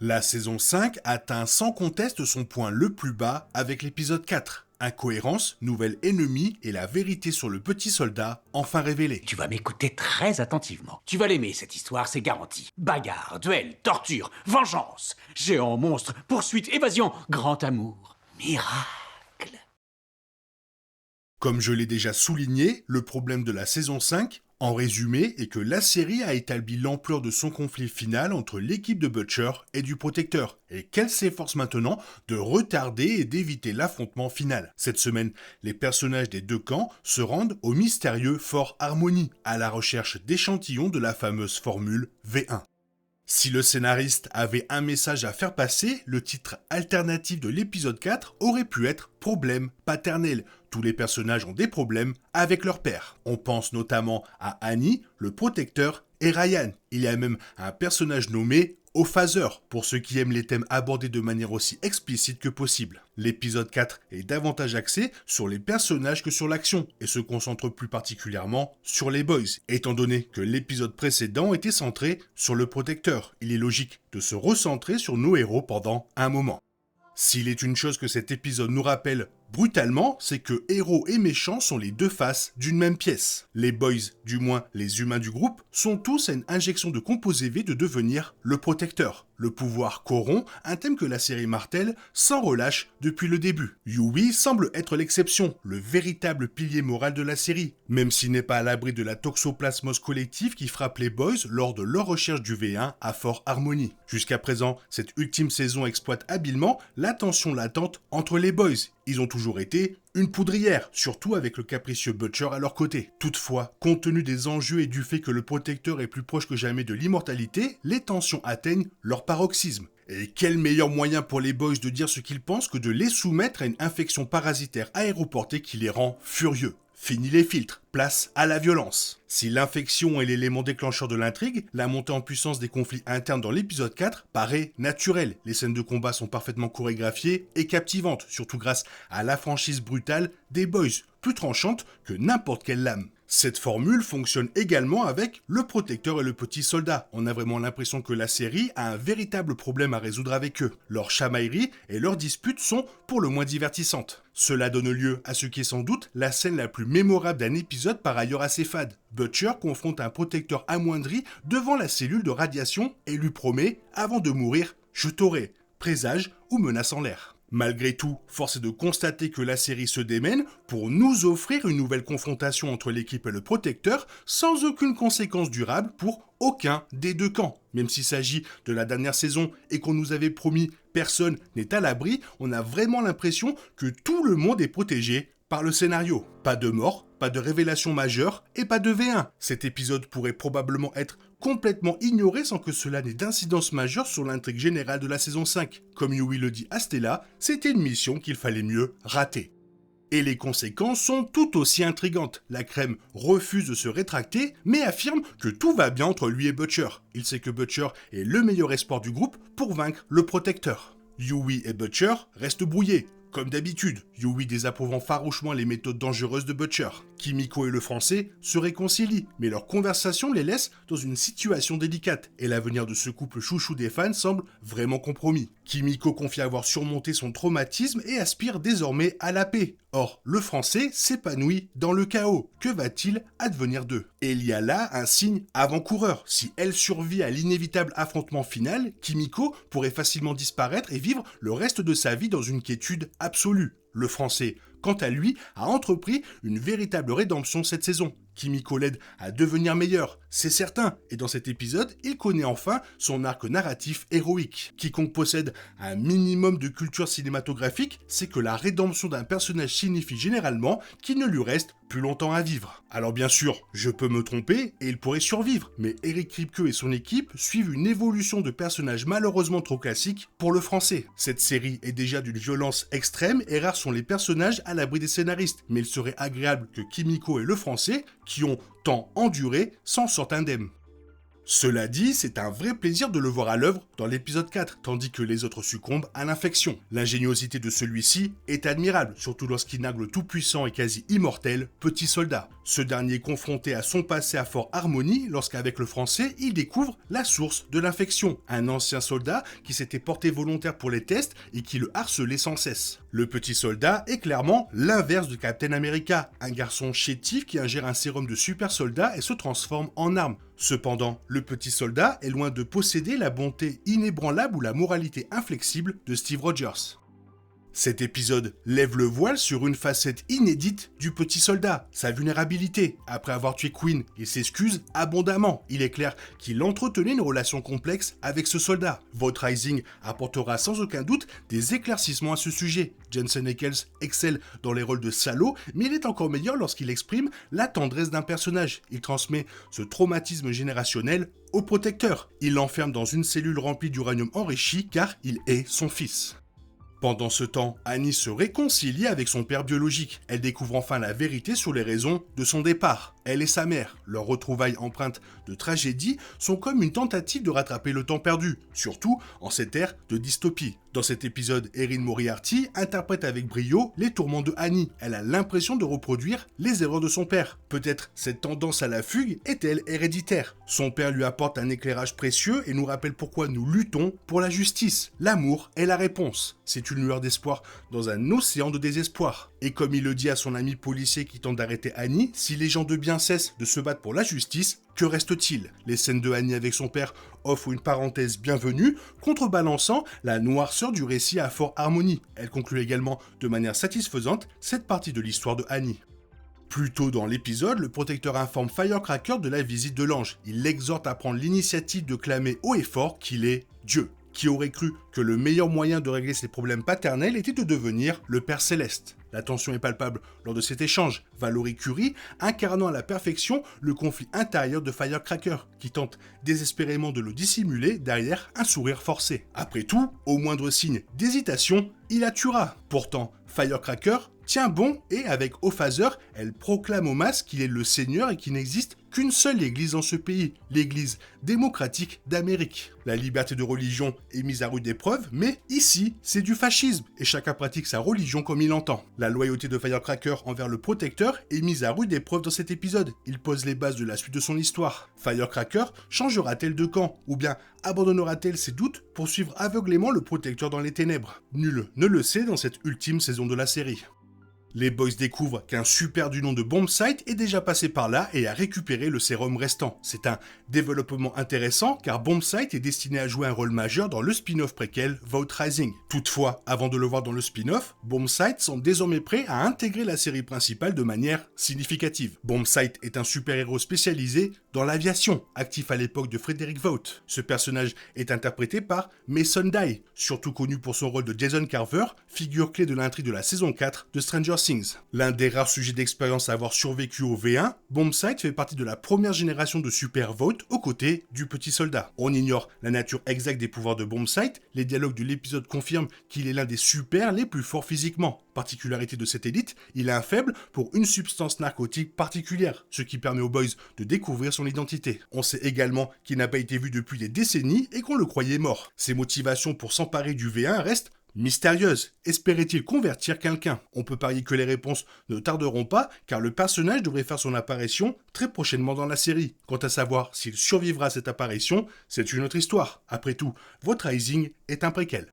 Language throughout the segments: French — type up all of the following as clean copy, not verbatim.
La saison 5 atteint sans conteste son point le plus bas avec l'épisode 4. Incohérence, nouvel ennemi et la vérité sur le petit soldat enfin révélée. Tu vas m'écouter très attentivement. Tu vas l'aimer, cette histoire, c'est garanti. Bagarre, duel, torture, vengeance, géant, monstre, poursuite, évasion, grand amour, miracle. Comme je l'ai déjà souligné, le problème de la saison 5, en résumé, est que la série a établi l'ampleur de son conflit final entre l'équipe de Butcher et du Protecteur, et qu'elle s'efforce maintenant de retarder et d'éviter l'affrontement final. Cette semaine, les personnages des deux camps se rendent au mystérieux Fort Harmony, à la recherche d'échantillons de la fameuse formule V1. Si le scénariste avait un message à faire passer, le titre alternatif de l'épisode 4 aurait pu être « Problème paternel ». Tous les personnages ont des problèmes avec leur père. On pense notamment à Annie, le Protecteur, et Ryan. Il y a même un personnage nommé Ophaser, pour ceux qui aiment les thèmes abordés de manière aussi explicite que possible. L'épisode 4 est davantage axé sur les personnages que sur l'action, et se concentre plus particulièrement sur les boys. Étant donné que l'épisode précédent était centré sur le Protecteur, il est logique de se recentrer sur nos héros pendant un moment. S'il est une chose que cet épisode nous rappelle brutalement, c'est que héros et méchants sont les deux faces d'une même pièce. Les boys, du moins les humains du groupe, sont tous à une injection de composé V de devenir le Protecteur. Le pouvoir corrompt, un thème que la série martèle sans relâche depuis le début. Yui semble être l'exception, le véritable pilier moral de la série, même s'il n'est pas à l'abri de la toxoplasmose collective qui frappe les boys lors de leur recherche du V1 à Fort Harmony. Jusqu'à présent, cette ultime saison exploite habilement la tension latente entre les boys. Ils ont toujours été une poudrière, surtout avec le capricieux Butcher à leur côté. Toutefois, compte tenu des enjeux et du fait que le Protecteur est plus proche que jamais de l'immortalité, les tensions atteignent leur paroxysme. Et quel meilleur moyen pour les boys de dire ce qu'ils pensent que de les soumettre à une infection parasitaire aéroportée qui les rend furieux. Fini les filtres, place à la violence. Si l'infection est l'élément déclencheur de l'intrigue, la montée en puissance des conflits internes dans l'épisode 4 paraît naturelle. Les scènes de combat sont parfaitement chorégraphiées et captivantes, surtout grâce à la franchise brutale des boys, plus tranchante que n'importe quelle lame. Cette formule fonctionne également avec le Protecteur et le petit soldat. On a vraiment l'impression que la série a un véritable problème à résoudre avec eux. Leurs chamailleries et leurs disputes sont pour le moins divertissantes. Cela donne lieu à ce qui est sans doute la scène la plus mémorable d'un épisode par ailleurs assez fade. Butcher confronte un Protecteur amoindri devant la cellule de radiation et lui promet, avant de mourir, « Je t'aurai », présage ou menace en l'air. Malgré tout, force est de constater que la série se démène pour nous offrir une nouvelle confrontation entre l'équipe et le Protecteur sans aucune conséquence durable pour aucun des deux camps. Même s'il s'agit de la dernière saison et qu'on nous avait promis personne n'est à l'abri, on a vraiment l'impression que tout le monde est protégé par le scénario. Pas de mort, pas de révélation majeure et pas de V1. Cet épisode pourrait probablement être complètement ignoré sans que cela n'ait d'incidence majeure sur l'intrigue générale de la saison 5. Comme Yui le dit à Stella, c'était une mission qu'il fallait mieux rater. Et les conséquences sont tout aussi intrigantes. La crème refuse de se rétracter, mais affirme que tout va bien entre lui et Butcher. Il sait que Butcher est le meilleur espoir du groupe pour vaincre le Protecteur. Yui et Butcher restent brouillés. Comme d'habitude, Yui désapprouvant farouchement les méthodes dangereuses de Butcher. Kimiko et le Français se réconcilient, mais leur conversation les laisse dans une situation délicate, et l'avenir de ce couple chouchou des fans semble vraiment compromis. Kimiko confie avoir surmonté son traumatisme et aspire désormais à la paix. Or, le Français s'épanouit dans le chaos. Que va-t-il advenir d'eux? Et il y a là un signe avant-coureur. Si elle survit à l'inévitable affrontement final, Kimiko pourrait facilement disparaître et vivre le reste de sa vie dans une quiétude absolue. Le Français, quant à lui, a entrepris une véritable rédemption cette saison. Kimiko l'aide à devenir meilleur, c'est certain, et dans cet épisode, il connaît enfin son arc narratif héroïque. Quiconque possède un minimum de culture cinématographique sait que la rédemption d'un personnage signifie généralement qu'il ne lui reste plus longtemps à vivre. Alors bien sûr, je peux me tromper et il pourrait survivre, mais Eric Kripke et son équipe suivent une évolution de personnage malheureusement trop classique pour le Français. Cette série est déjà d'une violence extrême et rares sont les personnages à l'abri des scénaristes, mais il serait agréable que Kimiko et le Français, qui ont tant enduré, s'en sortent indemnes. Cela dit, c'est un vrai plaisir de le voir à l'œuvre dans l'épisode 4, tandis que les autres succombent à l'infection. L'ingéniosité de celui-ci est admirable, surtout lorsqu'il nargue le tout-puissant et quasi immortel Petit Soldat. Ce dernier est confronté à son passé à Fort Harmony lorsqu'avec le français, il découvre la source de l'infection. Un ancien soldat qui s'était porté volontaire pour les tests et qui le harcelait sans cesse. Le Petit Soldat est clairement l'inverse de Captain America, un garçon chétif qui ingère un sérum de super soldat et se transforme en arme. Cependant, le Petit Soldat est loin de posséder la bonté inébranlable ou la moralité inflexible de Steve Rogers. Cet épisode lève le voile sur une facette inédite du Petit Soldat, sa vulnérabilité. Après avoir tué Queen, il s'excuse abondamment. Il est clair qu'il entretenait une relation complexe avec ce soldat. Vought Rising apportera sans aucun doute des éclaircissements à ce sujet. Jensen Ackles excelle dans les rôles de salaud, mais il est encore meilleur lorsqu'il exprime la tendresse d'un personnage. Il transmet ce traumatisme générationnel au protecteur. Il l'enferme dans une cellule remplie d'uranium enrichi car il est son fils. Pendant ce temps, Annie se réconcilie avec son père biologique. Elle découvre enfin la vérité sur les raisons de son départ. Elle et sa mère, leurs retrouvailles empreintes de tragédie, sont comme une tentative de rattraper le temps perdu, surtout en cette ère de dystopie. Dans cet épisode, Erin Moriarty interprète avec brio les tourments de Annie. Elle a l'impression de reproduire les erreurs de son père. Peut-être cette tendance à la fugue est-elle héréditaire. Son père lui apporte un éclairage précieux et nous rappelle pourquoi nous luttons pour la justice. L'amour est la réponse. C'est une lueur d'espoir dans un océan de désespoir. Et comme il le dit à son ami policier qui tente d'arrêter Annie, si les gens de bien cessent de se battre pour la justice, que reste-t-il? Les scènes de Annie avec son père offrent une parenthèse bienvenue, contrebalançant la noirceur du récit à Fort Harmony. Elle conclut également de manière satisfaisante cette partie de l'histoire de Annie. Plus tôt dans l'épisode, le protecteur informe Firecracker de la visite de l'ange. Il l'exhorte à prendre l'initiative de clamer haut et fort qu'il est Dieu. Qui aurait cru que le meilleur moyen de régler ses problèmes paternels était de devenir le Père Céleste? La tension est palpable lors de cet échange. Valerie Curie incarnant à la perfection le conflit intérieur de Firecracker, qui tente désespérément de le dissimuler derrière un sourire forcé. Après tout, au moindre signe d'hésitation, il la tuera. Pourtant, Firecracker tient bon et avec Ophaser, elle proclame aux masses qu'il est le Seigneur et qu'il n'existe qu'une seule église dans ce pays, l'église démocratique d'Amérique. La liberté de religion est mise à rude épreuve, mais ici, c'est du fascisme et chacun pratique sa religion comme il entend. La loyauté de Firecracker envers le protecteur est mise à rude épreuve dans cet épisode. Il pose les bases de la suite de son histoire. Firecracker changera-t-elle de camp ou bien abandonnera-t-elle ses doutes pour suivre aveuglément le protecteur dans les ténèbres? Nul ne le sait dans cette ultime saison de la série. Les boys découvrent qu'un super du nom de Bombsight est déjà passé par là et a récupéré le sérum restant. C'est un développement intéressant car Bombsight est destiné à jouer un rôle majeur dans le spin-off préquel Vought Rising. Toutefois, avant de le voir dans le spin-off, Bombsight semble désormais prêt à intégrer la série principale de manière significative. Bombsight est un super-héros spécialisé dans l'aviation, actif à l'époque de Frederick Vought. Ce personnage est interprété par Mason Dye, surtout connu pour son rôle de Jason Carver, figure clé de l'intrigue de la saison 4 de Stranger Things. L'un des rares sujets d'expérience à avoir survécu au V1, Bombsight fait partie de la première génération de Super Vought aux côtés du Petit Soldat. On ignore la nature exacte des pouvoirs de Bombsight, les dialogues de l'épisode confirment qu'il est l'un des super les plus forts physiquement. Particularité de cette élite, il a un faible pour une substance narcotique particulière, ce qui permet aux boys de découvrir son identité. On sait également qu'il n'a pas été vu depuis des décennies et qu'on le croyait mort. Ses motivations pour s'emparer du V1 restent mystérieuse. Espérait-il convertir quelqu'un? On peut parier que les réponses ne tarderont pas, car le personnage devrait faire son apparition très prochainement dans la série. Quant à savoir s'il survivra à cette apparition, c'est une autre histoire. Après tout, Vought Rising est un préquel.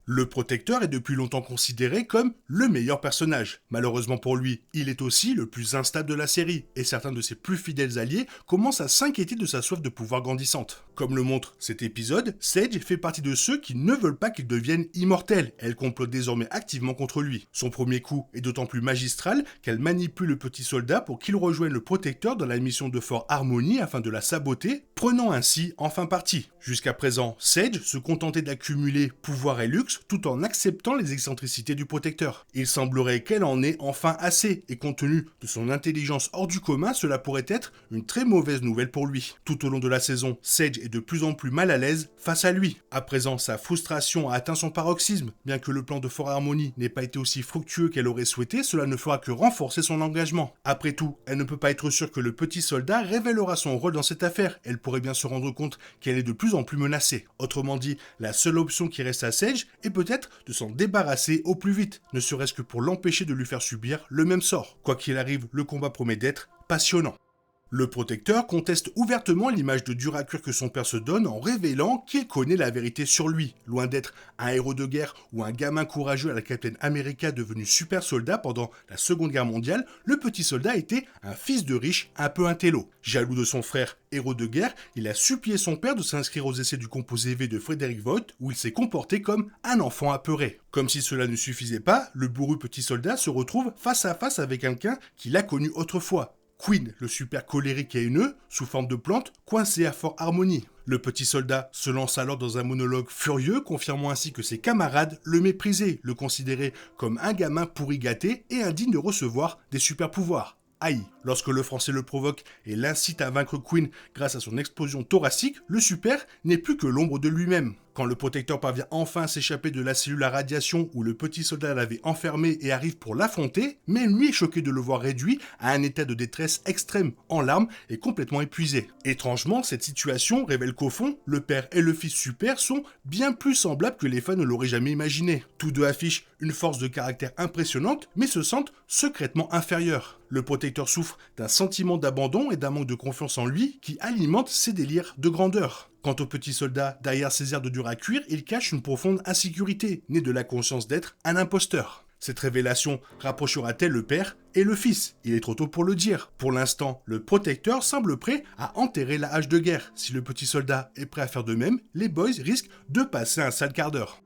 Le protecteur est depuis longtemps considéré comme le meilleur personnage. Malheureusement pour lui, il est aussi le plus instable de la série, et certains de ses plus fidèles alliés commencent à s'inquiéter de sa soif de pouvoir grandissante. Comme le montre cet épisode, Sage fait partie de ceux qui ne veulent pas qu'il devienne immortel. Elle complote désormais activement contre lui. Son premier coup est d'autant plus magistral qu'elle manipule le petit soldat pour qu'il rejoigne le protecteur dans la mission de Fort Harmony afin de la saboter, prenant ainsi enfin parti. Jusqu'à présent, Sage se contentait d'accumuler pouvoir et luxe luxe tout en acceptant les excentricités du protecteur. Il semblerait qu'elle en ait enfin assez, et compte tenu de son intelligence hors du commun, cela pourrait être une très mauvaise nouvelle pour lui. Tout au long de la saison, Sage est de plus en plus mal à l'aise face à lui. À présent, sa frustration a atteint son paroxysme. Bien que le plan de Fort Harmony n'ait pas été aussi fructueux qu'elle aurait souhaité, cela ne fera que renforcer son engagement. Après tout, elle ne peut pas être sûre que le petit soldat révélera son rôle dans cette affaire. Elle pourrait bien se rendre compte qu'elle est de plus en plus menacée. Autrement dit, la seule option qui reste à Sage est peut-être de s'en débarrasser au plus vite, ne serait-ce que pour l'empêcher de lui faire subir le même sort. Quoi qu'il arrive, le combat promet d'être passionnant. Le protecteur conteste ouvertement l'image de dur à cuire que son père se donne en révélant qu'il connaît la vérité sur lui. Loin d'être un héros de guerre ou un gamin courageux à la Captain America devenu super soldat pendant la Seconde Guerre mondiale, le petit soldat était un fils de riche un peu intello. Jaloux de son frère, héros de guerre, il a supplié son père de s'inscrire aux essais du composé V de Frederick Vogt où il s'est comporté comme un enfant apeuré. Comme si cela ne suffisait pas, le bourru petit soldat se retrouve face à face avec quelqu'un qu'il a connu autrefois. Quinn, le super colérique et haineux, sous forme de plante, coincé à Fort Harmony. Le petit soldat se lance alors dans un monologue furieux, confirmant ainsi que ses camarades le méprisaient, le considéraient comme un gamin pourri gâté et indigne de recevoir des super pouvoirs. Aïe. Lorsque le français le provoque et l'incite à vaincre Quinn grâce à son explosion thoracique, le super n'est plus que l'ombre de lui-même. Quand le protecteur parvient enfin à s'échapper de la cellule à radiation où le petit soldat l'avait enfermé et arrive pour l'affronter, même lui est choqué de le voir réduit à un état de détresse extrême, en larmes et complètement épuisé. Étrangement, cette situation révèle qu'au fond, le père et le fils super sont bien plus semblables que les fans ne l'auraient jamais imaginé. Tous deux affichent une force de caractère impressionnante, mais se sentent secrètement inférieurs. Le protecteur souffre d'un sentiment d'abandon et d'un manque de confiance en lui qui alimente ses délires de grandeur. Quant au petit soldat, derrière ses airs de dur à cuire, il cache une profonde insécurité, née de la conscience d'être un imposteur. Cette révélation rapprochera-t-elle le père et le fils? Il est trop tôt pour le dire. Pour l'instant, le protecteur semble prêt à enterrer la hache de guerre. Si le petit soldat est prêt à faire de même, les boys risquent de passer un sale quart d'heure.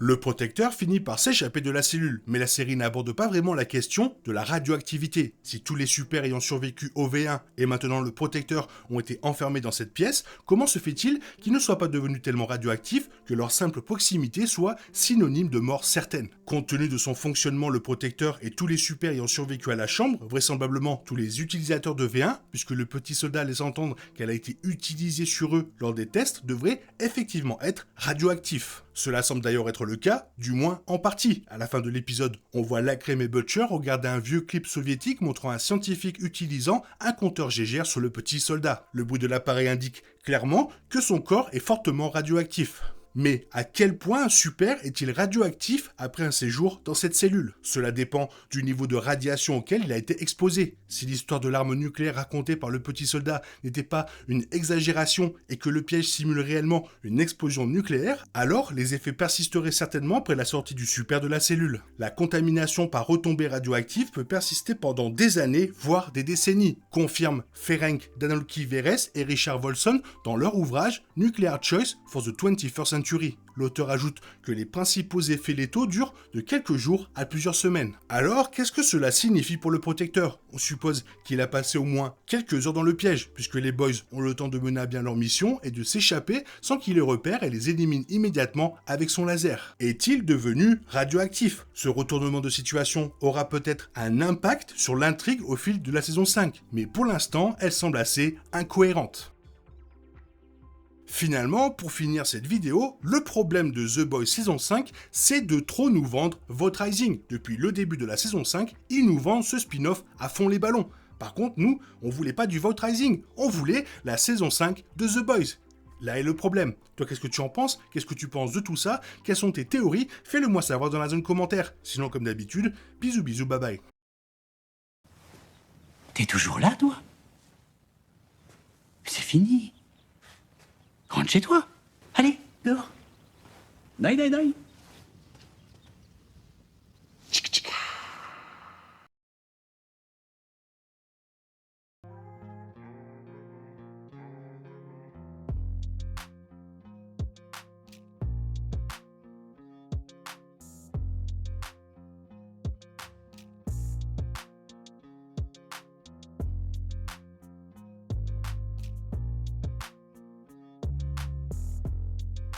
Le protecteur finit par s'échapper de la cellule, mais la série n'aborde pas vraiment la question de la radioactivité. Si tous les super ayant survécu au V1 et maintenant le protecteur ont été enfermés dans cette pièce, comment se fait-il qu'ils ne soient pas devenus tellement radioactifs que leur simple proximité soit synonyme de mort certaine? Compte tenu de son fonctionnement, le protecteur et tous les super ayant survécu à la chambre, vraisemblablement tous les utilisateurs de V1, puisque le petit soldat laisse entendre qu'elle a été utilisée sur eux lors des tests, devraient effectivement être radioactifs. Cela semble d'ailleurs être le cas, du moins en partie. À la fin de l'épisode, on voit Lacrem et Butcher regarder un vieux clip soviétique montrant un scientifique utilisant un compteur GGR sur le petit soldat. Le bruit de l'appareil indique clairement que son corps est fortement radioactif. Mais à quel point un super est-il radioactif après un séjour dans cette cellule? Cela dépend du niveau de radiation auquel il a été exposé. Si l'histoire de l'arme nucléaire racontée par le petit soldat n'était pas une exagération et que le piège simule réellement une explosion nucléaire, alors les effets persisteraient certainement après la sortie du super de la cellule. La contamination par retombées radioactives peut persister pendant des années, voire des décennies, confirment Ferenc Danolki-Veres et Richard Wolfson dans leur ouvrage Nuclear Choice for the 21st Century. L'auteur ajoute que les principaux effets létaux durent de quelques jours à plusieurs semaines. Alors, qu'est-ce que cela signifie pour le protecteur? On suppose qu'il a passé au moins quelques heures dans le piège, puisque les boys ont le temps de mener à bien leur mission et de s'échapper sans qu'il les repère et les élimine immédiatement avec son laser. Est-il devenu radioactif? Ce retournement de situation aura peut-être un impact sur l'intrigue au fil de la saison 5, mais pour l'instant, elle semble assez incohérente. Finalement, pour finir cette vidéo, le problème de The Boys saison 5, c'est de trop nous vendre Vogt Rising. Depuis le début de la saison 5, ils nous vendent ce spin-off à fond les ballons. Par contre, nous, on voulait pas du Vogt Rising, on voulait la saison 5 de The Boys. Là est le problème. Toi, qu'est-ce que tu en penses? Qu'est-ce que tu penses de tout ça? Quelles sont tes théories? Fais-le moi savoir dans la zone commentaire. Sinon, comme d'habitude, bisous bisous, bye bye. T'es toujours là, toi? C'est fini. Rentre chez toi. Allez, dehors. Daï, daï, daï.